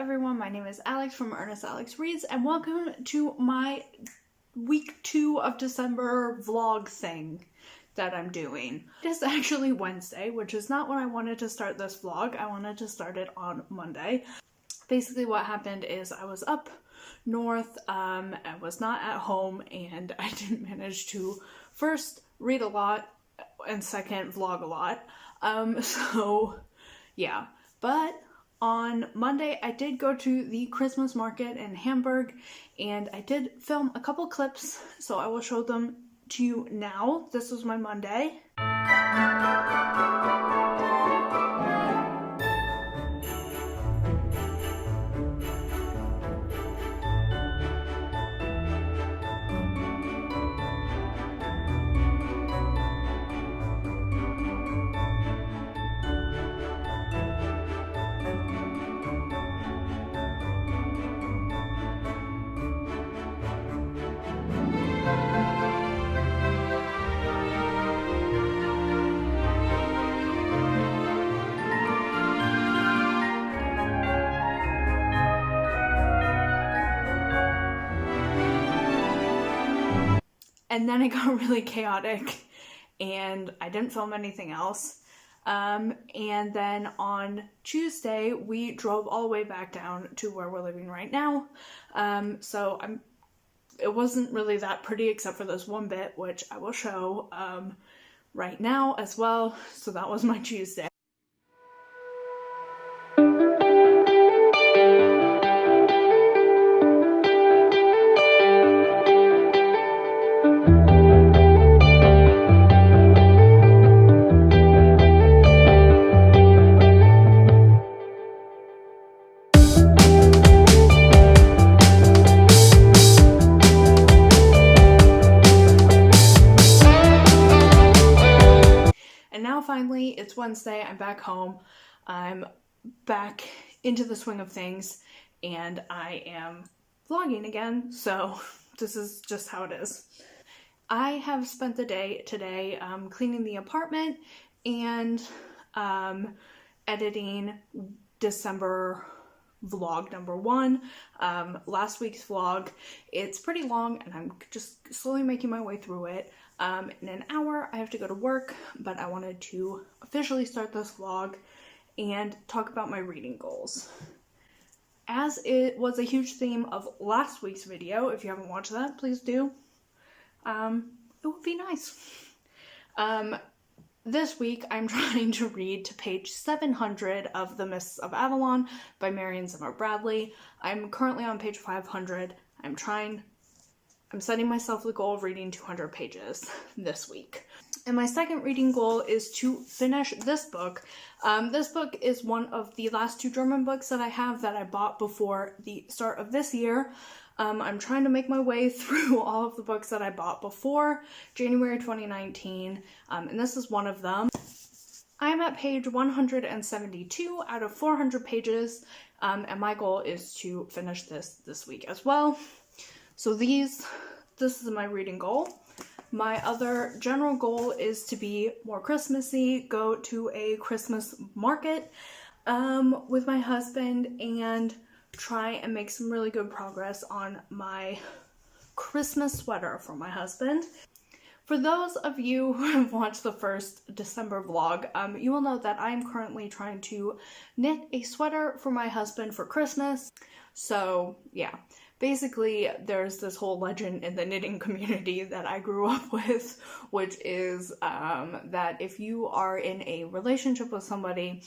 everyone, my name is Alex from Ernest Alex Reads, and welcome to my week 2 of December vlog thing that I'm doing. It is actually Wednesday, which is not when I wanted to start this vlog. I wanted to start it on Monday. Basically what happened is I was up north, I was not at home, and I didn't manage to first read a lot and second vlog a lot. So yeah, but on Monday, I did go to the Christmas market in Hamburg, and I did film a couple clips, so I will show them to you now. This was my Monday. And then it got really chaotic and I didn't film anything else. And then on Tuesday, we drove all the way back down to where we're living right now. It wasn't really that pretty except for this one bit, which I will show right now as well. So that was my Tuesday. Finally, it's Wednesday, I'm back home, I'm back into the swing of things, and I am vlogging again, so this is just how it is. I have spent the day today cleaning the apartment and editing December vlog number 1. Last week's vlog, it's pretty long and I'm just slowly making my way through it. In an hour I have to go to work, but I wanted to officially start this vlog and talk about my reading goals. As it was a huge theme of last week's video, if you haven't watched that, please do. It would be nice. This week I'm trying to read to page 700 of The Mists of Avalon by Marion Zimmer Bradley. I'm currently on page 500. I'm setting myself the goal of reading 200 pages this week. And my second reading goal is to finish this book. This book is one of the last 2 German books that I have that I bought before the start of this year. I'm trying to make my way through all of the books that I bought before January 2019, and this is one of them. I'm at page 172 out of 400 pages, and my goal is to finish this week as well. So this is my reading goal. My other general goal is to be more Christmassy, go to a Christmas market with my husband, and try and make some really good progress on my Christmas sweater for my husband. For those of you who have watched the first December vlog, you will know that I'm currently trying to knit a sweater for my husband for Christmas. So yeah, basically there's this whole legend in the knitting community that I grew up with, which is that if you are in a relationship with somebody,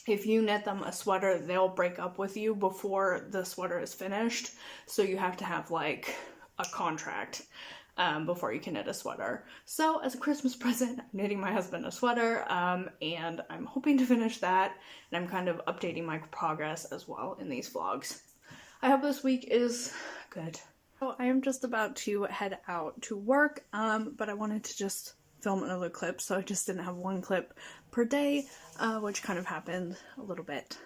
if you knit them a sweater, they'll break up with you before the sweater is finished. So you have to have like a contract before you can knit a sweater. So as a Christmas present, I'm knitting my husband a sweater, and I'm hoping to finish that. And I'm kind of updating my progress as well in these vlogs. I hope this week is good. So I am just about to head out to work, but I wanted to just film another clip, so I just didn't have one clip per day, which kind of happened a little bit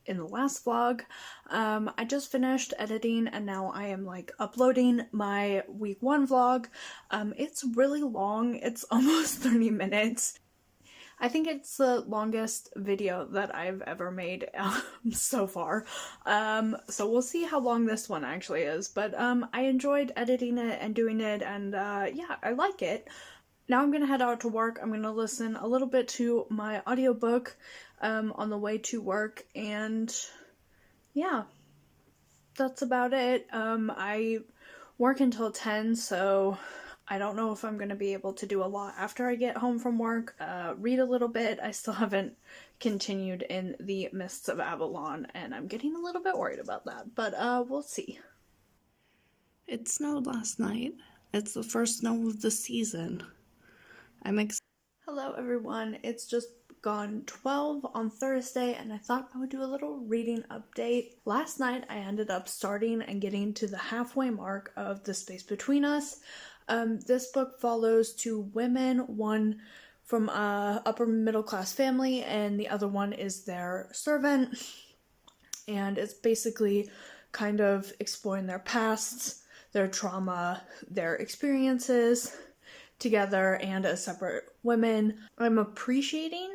in the last vlog. I just finished editing and now I am like uploading my week 1 vlog. It's really long, it's almost 30 minutes. I think it's the longest video that I've ever made so far. So we'll see how long this one actually is. But I enjoyed editing it and doing it, and yeah, I like it. Now I'm gonna head out to work. I'm gonna listen a little bit to my audiobook on the way to work, and yeah, that's about it. I work until 10, so I don't know if I'm going to be able to do a lot after I get home from work. Read a little bit. I still haven't continued in the Mists of Avalon, and I'm getting a little bit worried about that, but we'll see. It snowed last night. It's the first snow of the season. I'm excited. Hello everyone, it's just gone 12 on Thursday, and I thought I would do a little reading update. Last night I ended up starting and getting to the halfway mark of The Space Between Us. This book follows two women, one from a upper middle class family and the other one is their servant, and it's basically kind of exploring their pasts, their trauma, their experiences together and as separate women. I'm appreciating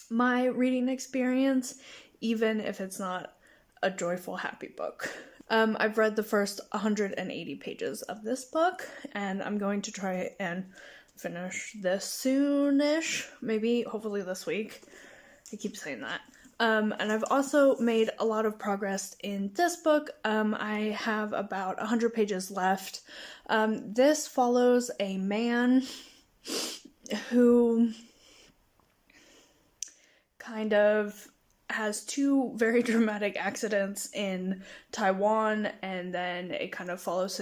my reading experience, even if it's not a joyful, happy book. I've read the first 180 pages of this book, and I'm going to try and finish this soonish, maybe, hopefully this week. I keep saying that. And I've also made a lot of progress in this book. I have about 100 pages left. This follows a man who kind of has two very dramatic accidents in Taiwan, and then it kind of follows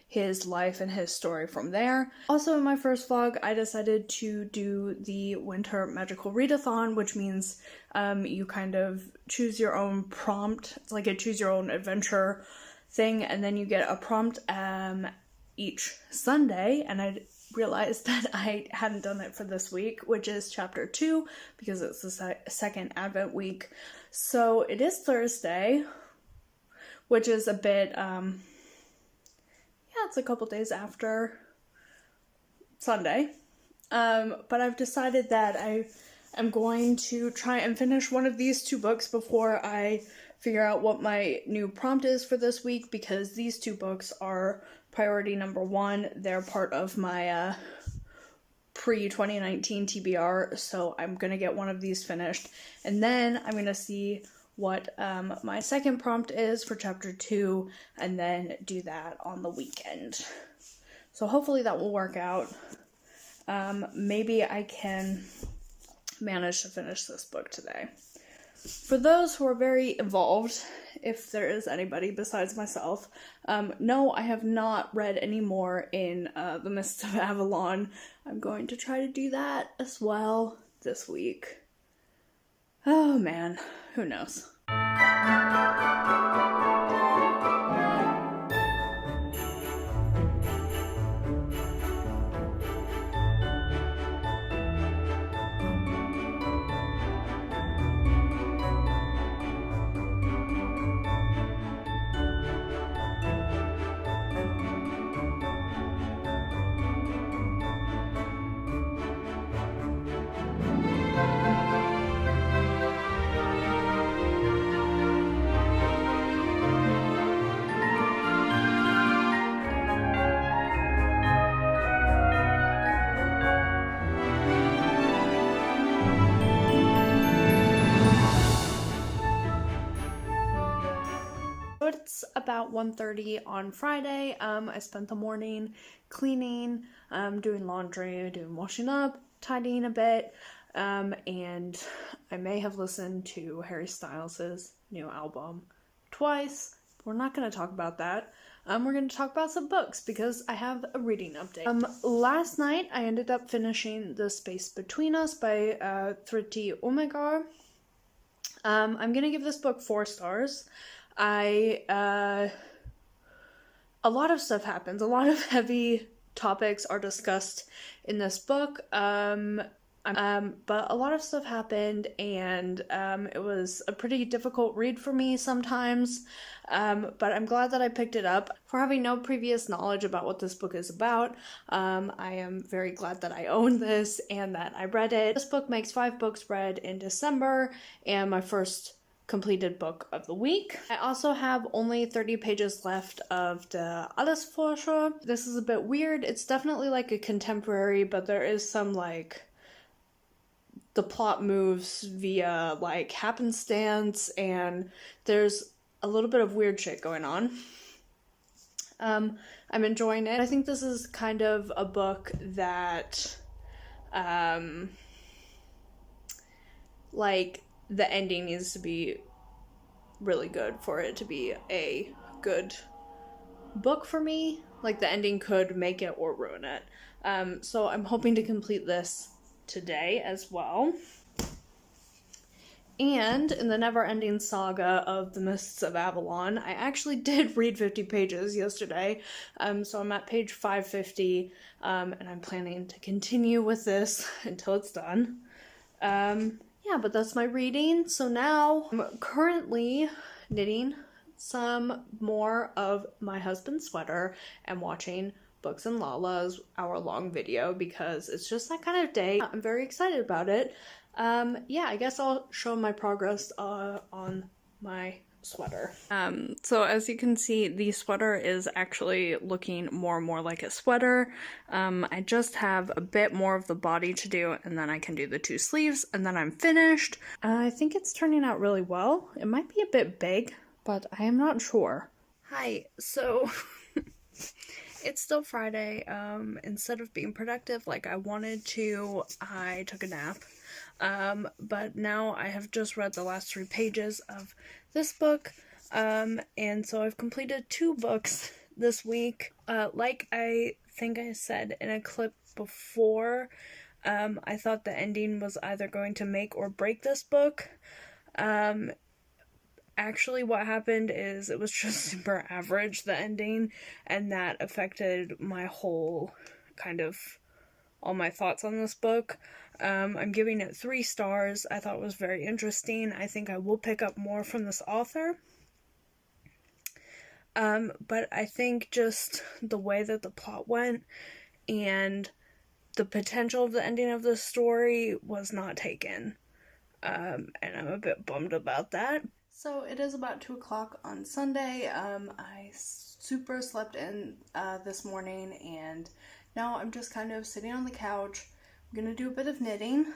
his life and his story from there. Also, in my first vlog, I decided to do the winter magical readathon, which means you kind of choose your own prompt. It's like a choose your own adventure thing, and then you get a prompt each Sunday, and I realized that I hadn't done it for this week, which is chapter 2, because it's the second Advent week. So it is Thursday, which is a bit, yeah, it's a couple days after Sunday. But I've decided that I am going to try and finish one of these two books before I figure out what my new prompt is for this week, because these two books are priority number 1. They're part of my pre-2019 TBR, so I'm gonna get one of these finished, and then I'm gonna see what my second prompt is for chapter 2, and then do that on the weekend. So hopefully that will work out. Maybe I can manage to finish this book today. For those who are very involved, if there is anybody besides myself, no, I have not read any more in The Mists of Avalon. I'm going to try to do that as well this week. Oh man, who knows? It's about 1:30 on Friday. I spent the morning cleaning, doing laundry, doing washing up, tidying a bit, and I may have listened to Harry Styles' new album twice. We're not going to talk about that. We're going to talk about some books because I have a reading update. Last night I ended up finishing The Space Between Us by Thriti Umegar. I'm going to give this book 4 stars. A lot of stuff happens. A lot of heavy topics are discussed in this book. But a lot of stuff happened, and it was a pretty difficult read for me sometimes. But I'm glad that I picked it up. For having no previous knowledge about what this book is about, I am very glad that I own this and that I read it. This book makes 5 books read in December, and my first completed book of the week. I also have only 30 pages left of the Allesforscher. This is a bit weird. It's definitely like a contemporary, but there is some like the plot moves via like happenstance, and there's a little bit of weird shit going on. I'm enjoying it. I think this is kind of a book that like the ending needs to be really good for it to be a good book for me. Like the ending could make it or ruin it. So I'm hoping to complete this today as well. And in the never-ending saga of the Mists of Avalon, I actually did read 50 pages yesterday. So I'm at page 550, and I'm planning to continue with this until it's done. Yeah, but that's my reading. So now I'm currently knitting some more of my husband's sweater and watching Books and Lala's hour-long video because it's just that kind of day. I'm very excited about it. Yeah, I guess I'll show my progress on my sweater. So as you can see, the sweater is actually looking more and more like a sweater. I just have a bit more of the body to do, and then I can do the 2 sleeves, and then I'm finished. I think it's turning out really well. It might be a bit big, but I am not sure. Hi, so it's still Friday. Instead of being productive like I wanted to, I took a nap. But now I have just read the last 3 pages of this book, and so I've completed 2 books this week. Like I think I said in a clip before, I thought the ending was either going to make or break this book. Actually, what happened is it was just super average, the ending, and that affected my whole kind of all my thoughts on this book. I'm giving it 3 stars. I thought it was very interesting. I think I will pick up more from this author. But I think just the way that the plot went and the potential of the ending of the story was not taken. And I'm a bit bummed about that. So it is about 2 o'clock on Sunday. I super slept in this morning, and now I'm just kind of sitting on the couch. I'm gonna do a bit of knitting.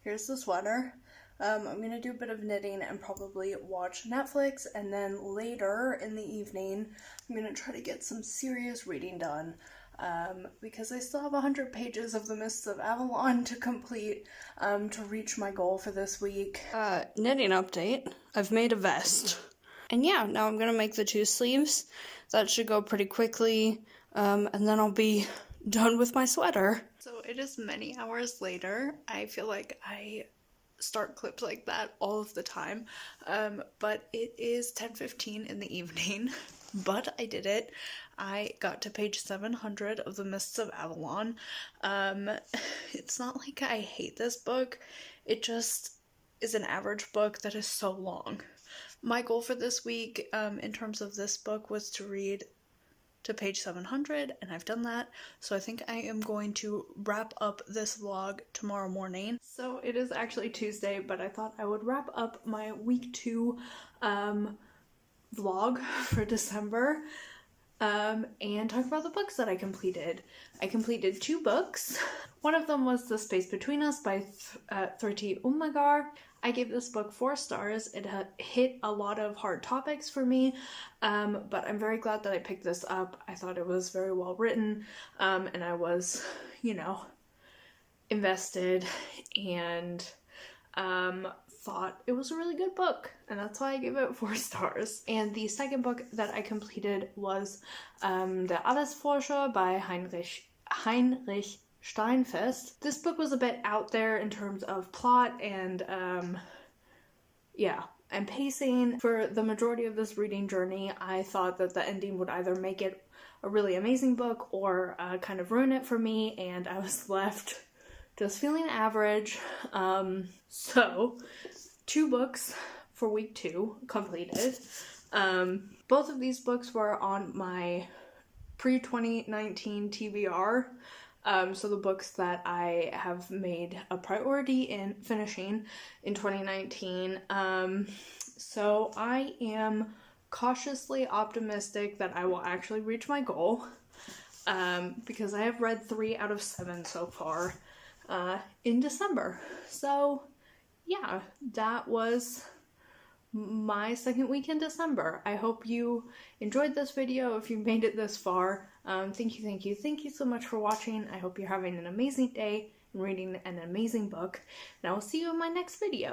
Here's the sweater. I'm gonna do a bit of knitting and probably watch Netflix, and then later in the evening I'm gonna try to get some serious reading done, because I still have 100 pages of the Mists of Avalon to complete to reach my goal for this week. Knitting update. I've made a vest. And yeah, now I'm gonna make the 2 sleeves. That should go pretty quickly, and then I'll be done with my sweater. So it is many hours later. I feel like I start clips like that all of the time, but it is 10:15 in the evening, but I did it. I got to page 700 of the Mists of Avalon. It's not like I hate this book, it just is an average book that is so long. My goal for this week, in terms of this book, was to read to page 700, and I've done that, so I think I am going to wrap up this vlog tomorrow morning. So it is actually Tuesday, but I thought I would wrap up my week 2 vlog for December and talk about the books that I completed. I completed 2 books. One of them was The Space Between Us by Thriti Umlagar. I gave this book 4 stars. It hit a lot of hard topics for me, but I'm very glad that I picked this up. I thought it was very well written, and I was, you know, invested, and thought it was a really good book, and that's why I gave it 4 stars. And the second book that I completed was Der Allesforscher by Heinrich Steinfest. This book was a bit out there in terms of plot and yeah, and pacing. For the majority of this reading journey, I thought that the ending would either make it a really amazing book or kind of ruin it for me, and I was left just feeling average. So 2 books for week 2 completed. Both of these books were on my pre-2019 TBR. So the books that I have made a priority in finishing in 2019. So I am cautiously optimistic that I will actually reach my goal, because I have read 3 out of 7 so far in December. So yeah, that was my second week in December. I hope you enjoyed this video if you made it this far. Thank you so much for watching. I hope you're having an amazing day and reading an amazing book, and I will see you in my next video.